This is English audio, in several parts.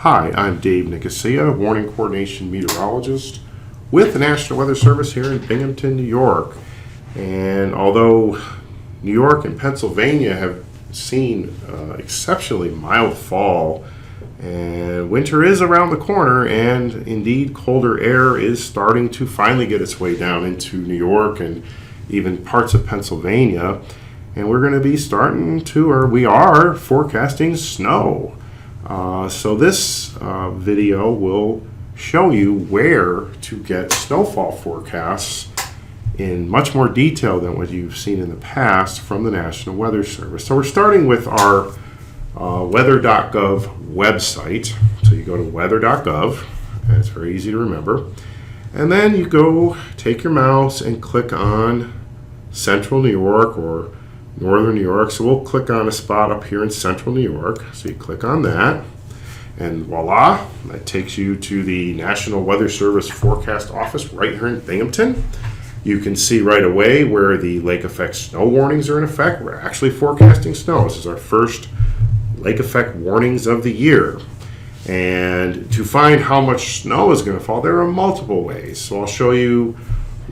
Hi, I'm Dave Nicosia, Warning Coordination Meteorologist with the National Weather Service here in Binghamton, New York. And although New York and Pennsylvania have seen exceptionally mild fall, and winter is around the corner, and indeed colder air is starting to finally get its way down into New York and even parts of Pennsylvania. And we're going to be we are forecasting snow. So this video will show you where to get snowfall forecasts in much more detail than what you've seen in the past from the National Weather Service. So we're starting with our weather.gov website. So you go to weather.gov, and it's very easy to remember. And then you go take your mouse and click on Central New York or Northern New York. So we'll click on a spot up here in Central New York. So you click on that, and voila, that takes you to the National Weather Service Forecast Office right here in Binghamton. You can see right away where the lake effect snow warnings are in effect. We're actually forecasting snow. This is our first lake effect warnings of the year. And to find how much snow is going to fall, there are multiple ways. So I'll show you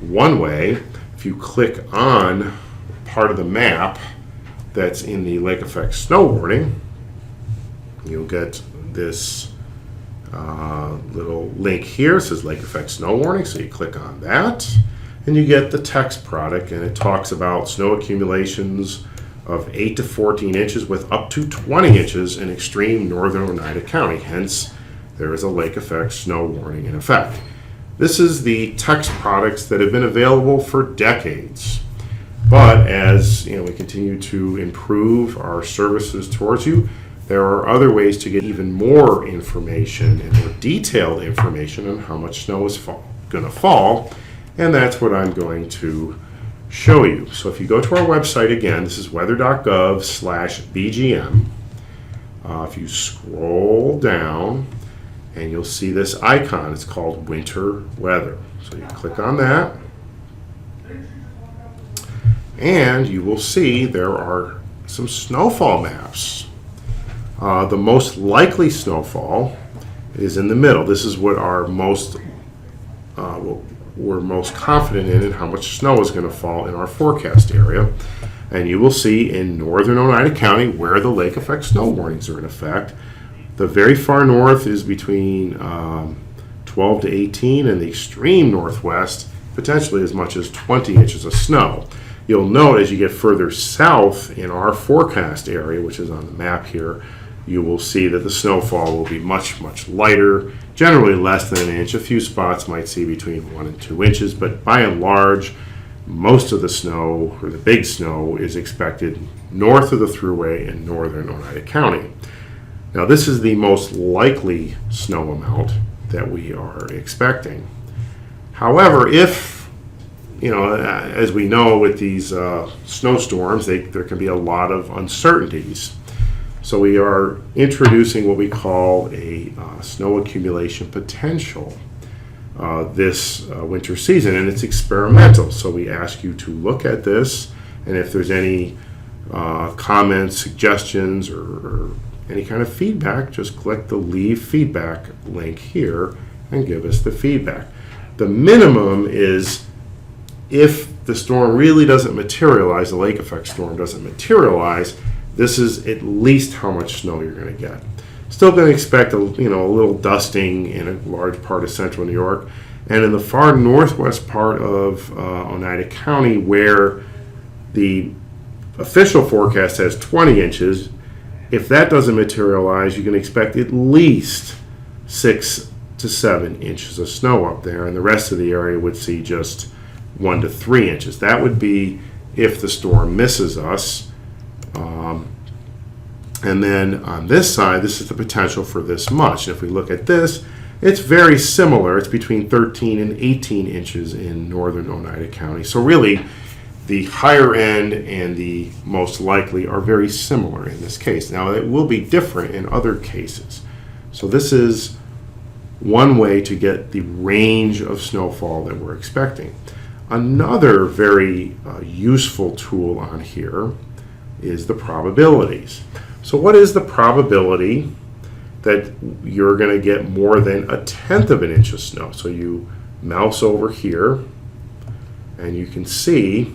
one way. If you click on part of the map that's in the lake effect snow warning, you'll get this little link here. It says lake effect snow warning. So you click on that and you get the text product, and it talks about snow accumulations of 8 to 14 inches with up to 20 inches in extreme northern Oneida County. Hence, there is a lake effect snow warning in effect. This is the text products that have been available for decades. But as we continue to improve our services towards you, there are other ways to get even more information and more detailed information on how much snow is going to fall, and that's what I'm going to show you. So if you go to our website again, this is weather.gov/BGM. If you scroll down, and you'll see this icon. It's called Winter Weather. So you click on that, and you will see there are some snowfall maps. The most likely snowfall is in the middle. This is what we're most confident in, and how much snow is going to fall in our forecast area. And you will see in northern Oneida County where the lake effect snow warnings are in effect. The very far north is between 12 to 18, and the extreme northwest potentially as much as 20 inches of snow. You'll note as you get further south in our forecast area, which is on the map here, you will see that the snowfall will be much, much lighter, generally less than an inch. A few spots might see between 1 and 2 inches, but by and large, most of the snow, or the big snow, is expected north of the Thruway in northern Oneida County. Now, this is the most likely snow amount that we are expecting. However, if as we know with these snowstorms, there can be a lot of uncertainties. So we are introducing what we call a snow accumulation potential this winter season, and it's experimental. So we ask you to look at this, and if there's any comments, suggestions, or any kind of feedback, just click the Leave Feedback link here and give us the feedback. The minimum is if the storm really doesn't materialize, the lake effect storm doesn't materialize, this is at least how much snow you're going to get. Still going to expect a little dusting in a large part of central New York, and in the far northwest part of Oneida County, where the official forecast has 20 inches, if that doesn't materialize, you can expect at least 6 to 7 inches of snow up there, and the rest of the area would see just 1 to 3 inches. That would be if the storm misses us. And then on this side, this is the potential for this much. And if we look at this, it's very similar. It's between 13 and 18 inches in northern Oneida County. So really, the higher end and the most likely are very similar in this case. Now, it will be different in other cases. So this is one way to get the range of snowfall that we're expecting. Another very useful tool on here is the probabilities. So what is the probability that you're going to get more than 1/10 of an inch of snow. So you mouse over here, and you can see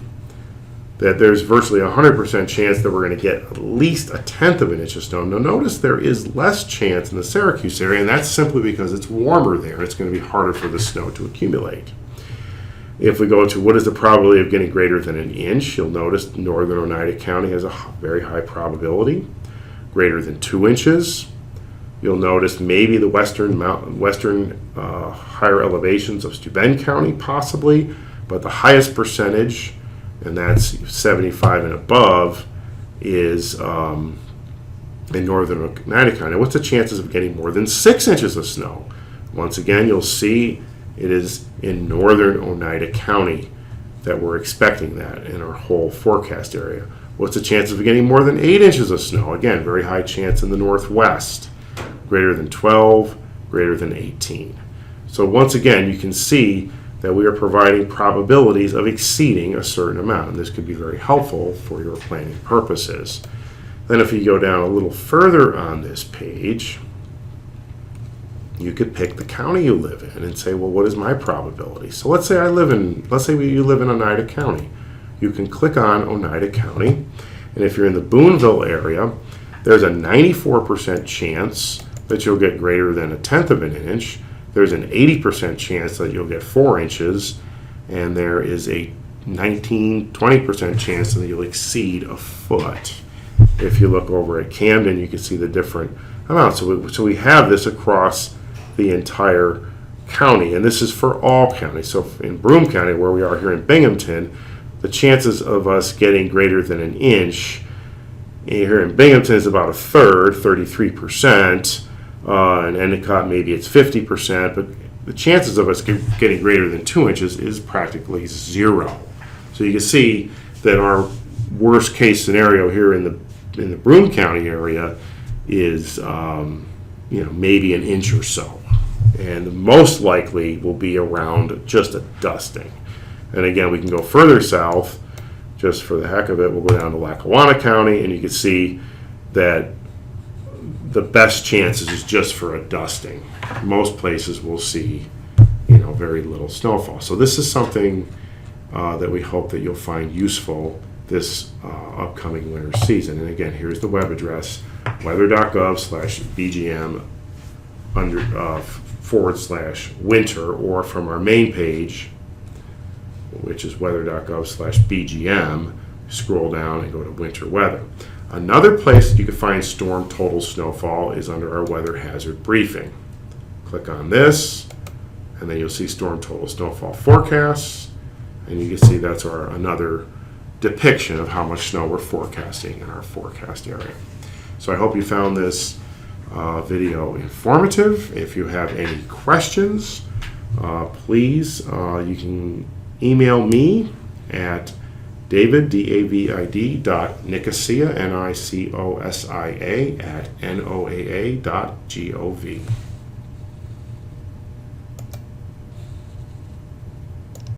that there's virtually 100% chance that we're going to get at least 1/10 of an inch of snow. Now notice there is less chance in the Syracuse area, and that's simply because it's warmer there. It's going to be harder for the snow to accumulate. If we go to what is the probability of getting greater than an inch, you'll notice northern Oneida County has a very high probability, greater than 2 inches. You'll notice maybe the western higher elevations of Steuben County possibly, but the highest percentage, and that's 75 and above, is in northern Oneida County. What's the chances of getting more than 6 inches of snow? Once again, you'll see it is in northern Oneida County that we're expecting that in our whole forecast area. What's the chances of getting more than 8 inches of snow? Again, very high chance in the northwest. Greater than 12, greater than 18. So once again, you can see that we are providing probabilities of exceeding a certain amount. And this could be very helpful for your planning purposes. Then if you go down a little further on this page, you could pick the county you live in and say, well, what is my probability? So let's say you live in Oneida County. You can click on Oneida County, and if you're in the Boonville area, there's a 94% chance that you'll get greater than 1/10 of an inch. There's an 80% chance that you'll get 4 inches, and there is a 20% chance that you'll exceed a foot. If you look over at Camden, you can see the different amounts. So we have this across the entire county, and this is for all counties. So in Broome County, where we are here in Binghamton, the chances of us getting greater than an inch here in Binghamton is about a third, 33%. In Endicott, maybe it's 50%, but the chances of us getting greater than 2 inches is practically zero. So you can see that our worst case scenario here in the Broome County area is maybe an inch or so, and most likely will be around just a dusting. And again, we can go further south just for the heck of it. We'll go down to Lackawanna County, and you can see that the best chances is just for a dusting. Most places will see, very little snowfall. So this is something that we hope that you'll find useful this upcoming winter season. And again, here's the web address, weather.gov/BGM /winter, or from our main page, which is weather.gov/BGM, scroll down and go to winter weather. Another place that you can find storm total snowfall is under our weather hazard briefing. Click on this, and then you'll see storm total snowfall forecasts, and you can see that's another depiction of how much snow we're forecasting in our forecast area. So I hope you found this video informative. If you have any questions, please, you can email me at david.nicosia, NICOSIA @NOAA.gov.